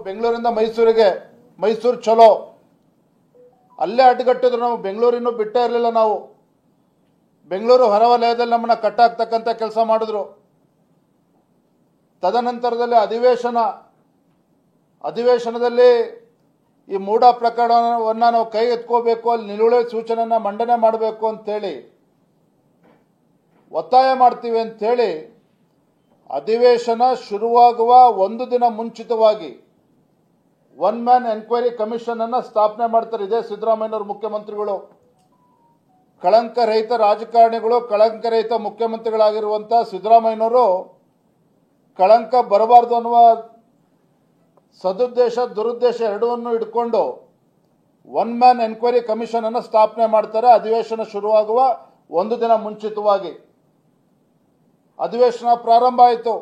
ಬೆಂಗಳೂರಿಂದ ಮೈಸೂರಿಗೆ, ಮೈಸೂರು ಚಲೋ ಅಲ್ಲೇ ಅಡ್ಡಗಟ್ಟಿದ್ರು. ನಾವು ಬೆಂಗಳೂರಿನೂ ಬಿಟ್ಟೇ ಇರಲಿಲ್ಲ. ನಾವು ಬೆಂಗಳೂರು ಹೊರವಲಯದಲ್ಲಿ ನಮ್ಮನ್ನ ಕಟ್ಟಾಕ್ತಕ್ಕಂಥ ಕೆಲಸ ಮಾಡಿದ್ರು. ತದನಂತರದಲ್ಲಿ ಅಧಿವೇಶನದಲ್ಲಿ ಈ ಮೂಢ ಪ್ರಕರಣವನ್ನು ನಾವು ಕೈ ಎತ್ಕೋಬೇಕು, ಅಲ್ಲಿ ನಿಲುವಳಿ ಸೂಚನೆಯನ್ನು ಮಂಡನೆ ಮಾಡಬೇಕು ಅಂತೇಳಿ ಒತ್ತಾಯ ಮಾಡ್ತೀವಿ ಅಂಥೇಳಿ ಅಧಿವೇಶನ ಶುರುವಾಗುವ ಒಂದು ದಿನ ಮುಂಚಿತವಾಗಿ ಒನ್ ಮ್ಯಾನ್ ಎನ್ಕ್ವೈರಿ ಕಮಿಷನ್ ಅನ್ನು ಸ್ಥಾಪನೆ ಮಾಡ್ತಾರೆ. ಇದೇ ಸಿದ್ದರಾಮಯ್ಯನವರು ಮುಖ್ಯಮಂತ್ರಿಗಳು, ಕಳಂಕರಹಿತ ರಾಜಕಾರಣಿಗಳು, ಕಳಂಕರಹಿತ ಮುಖ್ಯಮಂತ್ರಿಗಳಾಗಿರುವಂಥ ಸಿದ್ದರಾಮಯ್ಯನವರು ಕಳಂಕ ಬರಬಾರ್ದು ಅನ್ನುವ ಸದುದ್ದೇಶ ದುರುದ್ದೇಶ ಎರಡನ್ನೂ ಇಟ್ಕೊಂಡು ಒನ್ ಮ್ಯಾನ್ ಎನ್ಕ್ವೈರಿ ಕಮಿಷನ್ ಅನ್ನು ಸ್ಥಾಪನೆ ಮಾಡ್ತಾರೆ. ಅಧಿವೇಶನ ಶುರುವಾಗುವ ಒಂದು ದಿನ ಮುಂಚಿತವಾಗಿ ಅಧಿವೇಶನ ಪ್ರಾರಂಭ ಆಯಿತು.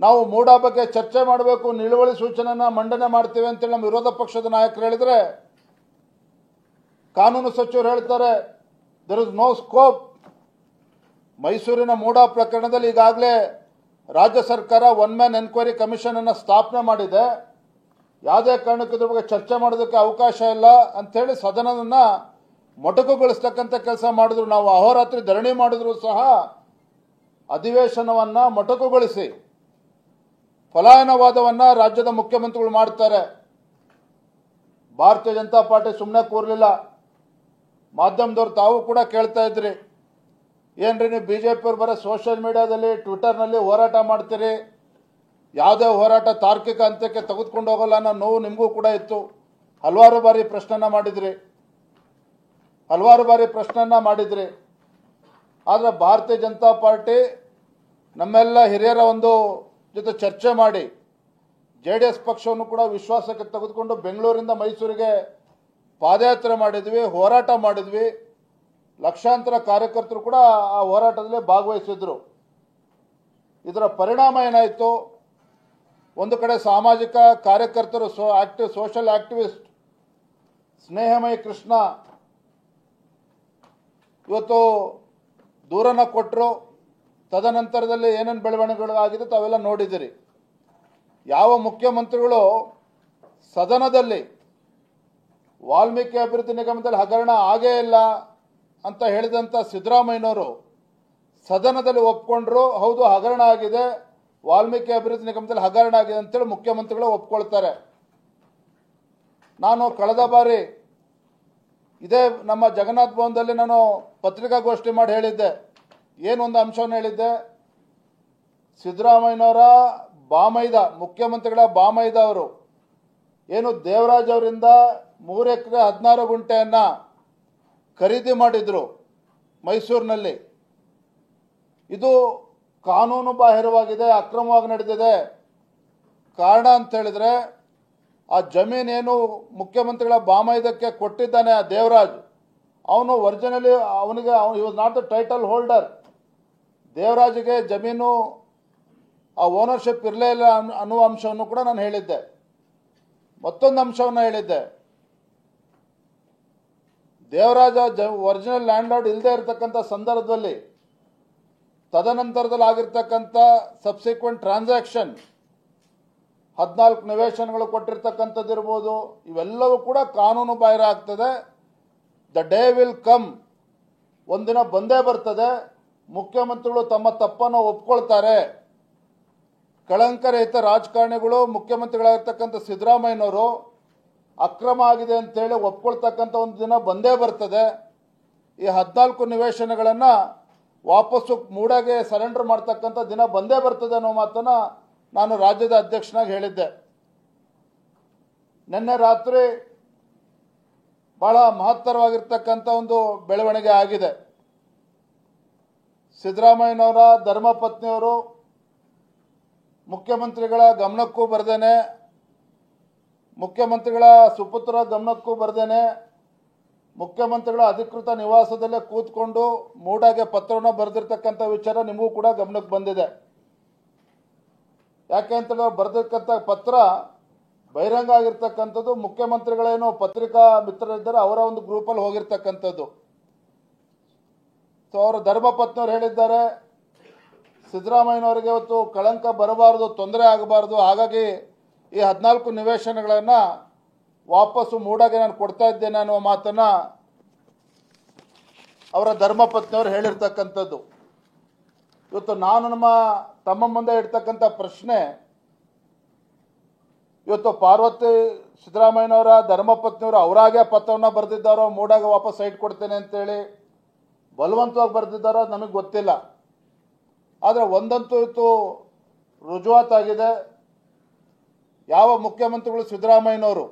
ನಾವು ಮೂಢ ಬಗ್ಗೆ ಚರ್ಚೆ ಮಾಡಬೇಕು, ನಿಲುವಳಿ ಸೂಚನೆಯನ್ನು ಮಂಡನೆ ಮಾಡ್ತೀವಿ ಅಂತೇಳಿ ನಮ್ಮ ವಿರೋಧ ಪಕ್ಷದ ನಾಯಕರು ಹೇಳಿದರೆ, ಕಾನೂನು ಸಚಿವರು ಹೇಳ್ತಾರೆ ದೇರ್ ಇಸ್ ನೋ ಸ್ಕೋಪ್. ಮೈಸೂರಿನ ಮೂಢ ಪ್ರಕರಣದಲ್ಲಿ ಈಗಾಗಲೇ ರಾಜ್ಯ ಸರ್ಕಾರ ಒನ್ ಮ್ಯಾನ್ ಎನ್ಕ್ವೈರಿ ಕಮಿಷನ್ ಅನ್ನು ಸ್ಥಾಪನೆ ಮಾಡಿದೆ, ಯಾವುದೇ ಕಾರಣಕ್ಕೂ ಇದ್ರ ಬಗ್ಗೆ ಚರ್ಚೆ ಮಾಡೋದಕ್ಕೆ ಅವಕಾಶ ಇಲ್ಲ ಅಂಥೇಳಿ ಸದನವನ್ನು ಮೊಟಕುಗೊಳಿಸ್ತಕ್ಕಂಥ ಕೆಲಸ ಮಾಡಿದ್ರು. ನಾವು ಅಹೋರಾತ್ರಿ ಧರಣಿ ಮಾಡಿದ್ರು ಸಹ ಅಧಿವೇಶನವನ್ನು ಮೊಟಕುಗೊಳಿಸಿ ಪಲಾಯನವಾದವನ್ನು ರಾಜ್ಯದ ಮುಖ್ಯಮಂತ್ರಿಗಳು ಮಾಡ್ತಾರೆ. ಭಾರತೀಯ ಜನತಾ ಪಾರ್ಟಿ ಸುಮ್ಮನೆ ಕೂರಲಿಲ್ಲ. ಮಾಧ್ಯಮದವ್ರು ತಾವು ಕೂಡ ಕೇಳ್ತಾ ಇದ್ರಿ, ಏನ್ರಿ ನೀವು ಬಿಜೆಪಿಯವ್ರು ಬರೋ ಸೋಷಿಯಲ್ ಮೀಡಿಯಾದಲ್ಲಿ ಟ್ವಿಟರ್ನಲ್ಲಿ ಹೋರಾಟ ಮಾಡ್ತೀರಿ, ಯಾವುದೇ ಹೋರಾಟ ತಾರ್ಕಿಕ ಹಂತಕ್ಕೆ ತೆಗೆದುಕೊಂಡು ಹೋಗಲ್ಲ ಅನ್ನೋ ನೋವು ನಿಮಗೂ ಕೂಡ ಇತ್ತು. ಹಲವಾರು ಬಾರಿ ಪ್ರಶ್ನೆಯನ್ನು ಮಾಡಿದ್ರಿ. ಆದರೆ ಭಾರತೀಯ ಜನತಾ ಪಾರ್ಟಿ ನಮ್ಮೆಲ್ಲ ಹಿರಿಯರ ಒಂದು ಜೊತೆ ಚರ್ಚೆ ಮಾಡಿ JDS ಪಕ್ಷವನ್ನು ಕೂಡ ವಿಶ್ವಾಸಕ್ಕೆ ತೆಗೆದುಕೊಂಡು ಬೆಂಗಳೂರಿಂದ ಮೈಸೂರಿಗೆ ಪಾದಯಾತ್ರೆ ಮಾಡಿದ್ವಿ, ಹೋರಾಟ ಮಾಡಿದ್ವಿ. ಲಕ್ಷಾಂತರ ಕಾರ್ಯಕರ್ತರು ಕೂಡ ಆ ಹೋರಾಟದಲ್ಲಿ ಭಾಗವಹಿಸಿದ್ರು. ಇದರ ಪರಿಣಾಮ ಏನಾಯಿತು? ಒಂದು ಕಡೆ ಸಾಮಾಜಿಕ ಕಾರ್ಯಕರ್ತರು, ಸೋಷಲ್ ಆಕ್ಟಿವಿಸ್ಟ್ ಸ್ನೇಹಮಯಿ ಕೃಷ್ಣ ಇವತ್ತು ದೂರನ ಕೊಟ್ಟರು. ತದನಂತರದಲ್ಲಿ ಏನೇನು ಬೆಳವಣಿಗೆಗಳಾಗಿದೆ ತಾವೆಲ್ಲ ನೋಡಿದಿರಿ. ಯಾವ ಮುಖ್ಯಮಂತ್ರಿಗಳು ಸದನದಲ್ಲಿ ವಾಲ್ಮೀಕಿ ಅಭಿವೃದ್ಧಿ ನಿಗಮದಲ್ಲಿ ಹಗರಣ ಆಗೇ ಇಲ್ಲ ಅಂತ ಹೇಳಿದಂಥ ಸಿದ್ದರಾಮಯ್ಯನವರು ಸದನದಲ್ಲಿ ಒಪ್ಕೊಂಡ್ರು, ಹೌದು ಹಗರಣ ಆಗಿದೆ, ವಾಲ್ಮೀಕಿ ಅಭಿವೃದ್ಧಿ ನಿಗಮದಲ್ಲಿ ಹಗರಣ ಆಗಿದೆ ಅಂತೇಳಿ ಮುಖ್ಯಮಂತ್ರಿಗಳು ಒಪ್ಕೊಳ್ತಾರೆ. ನಾನು ಕಳೆದ ಬಾರಿ ಇದೇ ನಮ್ಮ ಜಗನ್ನಾಥ ಭವನದಲ್ಲಿ ನಾನು ಪತ್ರಿಕಾಗೋಷ್ಠಿ ಮಾಡಿ ಹೇಳಿದ್ದೆ. ಏನೊಂದು ಅಂಶವನ್ನು ಹೇಳಿದ್ದೆ, ಸಿದ್ದರಾಮಯ್ಯನವರ ಬಾಮೈದ, ಮುಖ್ಯಮಂತ್ರಿಗಳ ಬಾಮೈದ ಅವರು ಏನು ದೇವರಾಜ್ ಅವರಿಂದ 3 ಎಕರೆ 16 ಗುಂಟೆಯನ್ನು ಖರೀದಿ ಮಾಡಿದ್ರು ಮೈಸೂರಿನಲ್ಲಿ. ಇದು ಕಾನೂನು ಬಾಹಿರವಾಗಿದೆ, ಅಕ್ರಮವಾಗಿ ನಡೆದಿದೆ. ಕಾರಣ ಅಂತ ಹೇಳಿದ್ರೆ, ಆ ಜಮೀನೇನು ಮುಖ್ಯಮಂತ್ರಿಗಳ ಬಾಮೈದಕ್ಕೆ ಕೊಟ್ಟಿದ್ದಾನೆ ಆ ದೇವರಾಜ್, ಅವನು ಒರಿಜಿನಲಿ ಅವನಿಗೆ he was not the title holder. ದೇವರಾಜ್ಗೆ ಜಮೀನು ಆ ಓನರ್ಶಿಪ್ ಇರಲೇ ಇಲ್ಲ ಅನ್ನುವ ಅಂಶವನ್ನು ಕೂಡ ನಾನು ಹೇಳಿದ್ದೆ. ಮತ್ತೊಂದು ಅಂಶವನ್ನು ಹೇಳಿದ್ದೆ, ದೇವರಾಜ ಒರಿಜಿನಲ್ ಲ್ಯಾಂಡ್ ಲಾರ್ಡ್ ಇಲ್ಲದೆ ಇರತಕ್ಕಂಥ ಸಂದರ್ಭದಲ್ಲಿ ತದನಂತರದಲ್ಲಿ ಆಗಿರ್ತಕ್ಕಂಥ ಸಬ್ಸಿಕ್ವೆಂಟ್ ಟ್ರಾನ್ಸಾಕ್ಷನ್ 14 ನಿವೇಶನಗಳು ಕೊಟ್ಟಿರ್ತಕ್ಕಂಥದ್ದು ಇರ್ಬೋದು, ಇವೆಲ್ಲವೂ ಕೂಡ ಕಾನೂನು ಬಾಹಿರ ಆಗ್ತದೆ. ದ ಡೇ ವಿಲ್ ಕಮ್, ಒಂದಿನ ಬಂದೇ ಬರ್ತದೆ, ಮುಖ್ಯಮಂತ್ರಿಗಳು ತಮ್ಮ ತಪ್ಪನ್ನು ಒಪ್ಕೊಳ್ತಾರೆ. ಕಳಂಕರಹಿತ ರಾಜಕಾರಣಿಗಳು ಮುಖ್ಯಮಂತ್ರಿಗಳಾಗಿರ್ತಕ್ಕಂಥ ಸಿದ್ದರಾಮಯ್ಯನವರು ಅಕ್ರಮ ಆಗಿದೆ ಅಂತೇಳಿ ಒಪ್ಕೊಳ್ತಕ್ಕಂಥ ಒಂದು ದಿನ ಬಂದೇ ಬರ್ತದೆ. ಈ 14 ನಿವೇಶನಗಳನ್ನು ವಾಪಸ್ಸು ಮೂಡಾಗೆ ಸರೆಂಡರ್ ಮಾಡ್ತಕ್ಕಂಥ ದಿನ ಬಂದೇ ಬರ್ತದೆ ಅನ್ನೋ ಮಾತನ್ನು ನಾನು ರಾಜ್ಯದ ಅಧ್ಯಕ್ಷನಾಗಿ ಹೇಳಿದ್ದೆ. ನಿನ್ನೆ ರಾತ್ರಿ ಬಹಳ ಮಹತ್ತರವಾಗಿರ್ತಕ್ಕಂಥ ಒಂದು ಬೆಳವಣಿಗೆ ಆಗಿದೆ. ಸಿದ್ದರಾಮಯ್ಯನವರ ಧರ್ಮಪತ್ನಿಯವರು ಮುಖ್ಯಮಂತ್ರಿಗಳ ಗಮನಕ್ಕೂ ಬರ್ದೇನೆ, ಮುಖ್ಯಮಂತ್ರಿಗಳ ಸುಪುತ್ರ ಗಮನಕ್ಕೂ ಬರ್ದೇನೆ, ಮುಖ್ಯಮಂತ್ರಿಗಳ ಅಧಿಕೃತ ನಿವಾಸದಲ್ಲೇ ಕೂತ್ಕೊಂಡು ಮೂಡಾಗೆ ಪತ್ರವನ್ನು ಬರೆದಿರ್ತಕ್ಕಂಥ ವಿಚಾರ ನಿಮಗೂ ಕೂಡ ಗಮನಕ್ಕೆ ಬಂದಿದೆ. ಯಾಕೆ ಅಂತೇಳಿ ಬರೆದಿರ್ತಕ್ಕಂಥ ಪತ್ರ ಬಹಿರಂಗ ಆಗಿರ್ತಕ್ಕಂಥದ್ದು, ಮುಖ್ಯಮಂತ್ರಿಗಳೇನು ಪತ್ರಿಕಾ ಮಿತ್ರರಿದ್ದಾರೆ ಅವರ ಒಂದು ಗ್ರೂಪಲ್ಲಿ ಹೋಗಿರ್ತಕ್ಕಂಥದ್ದು. ಸೊ ಅವರ ಧರ್ಮಪತ್ನಿಯವರು ಹೇಳಿದ್ದಾರೆ, ಸಿದ್ದರಾಮಯ್ಯನವರಿಗೆ ಇವತ್ತು ಕಳಂಕ ಬರಬಾರದು, ತೊಂದರೆ ಆಗಬಾರ್ದು, ಹಾಗಾಗಿ ಈ 14 ನಿವೇಶನಗಳನ್ನು ವಾಪಸ್ಸು ಮೂಡಾಗೆ ನಾನು ಕೊಡ್ತಾ ಇದ್ದೇನೆ ಅನ್ನುವ ಮಾತನ್ನು ಅವರ ಧರ್ಮಪತ್ನಿಯವರು ಹೇಳಿರ್ತಕ್ಕಂಥದ್ದು. ಇವತ್ತು ನಾನು ನಮ್ಮ ತಮ್ಮ ಮುಂದೆ ಇಡ್ತಕ್ಕಂಥ ಪ್ರಶ್ನೆ, ಇವತ್ತು ಪಾರ್ವತಿ ಸಿದ್ದರಾಮಯ್ಯನವರ ಧರ್ಮಪತ್ನಿಯವರು ಅವರಾಗೆ ಪತ್ರವನ್ನು ಬರೆದಿದ್ದಾರೋ ಮೂಡಾಗೆ ವಾಪಸ್ ಸೈಟ್ ಕೊಡ್ತೇನೆ ಅಂತೇಳಿ ಬಲವಂತವಾಗಿ ಬರೆದಿದ್ದಾರೋ ನಮಗೆ ಗೊತ್ತಿಲ್ಲ. ಆದರೆ ಒಂದಂತೂ ಇವತ್ತು ರುಜುವಾತಾಗಿದೆ, ಯಾವ ಮುಖ್ಯಮಂತ್ರಿಗಳು ಸಿದ್ದರಾಮಯ್ಯನವರು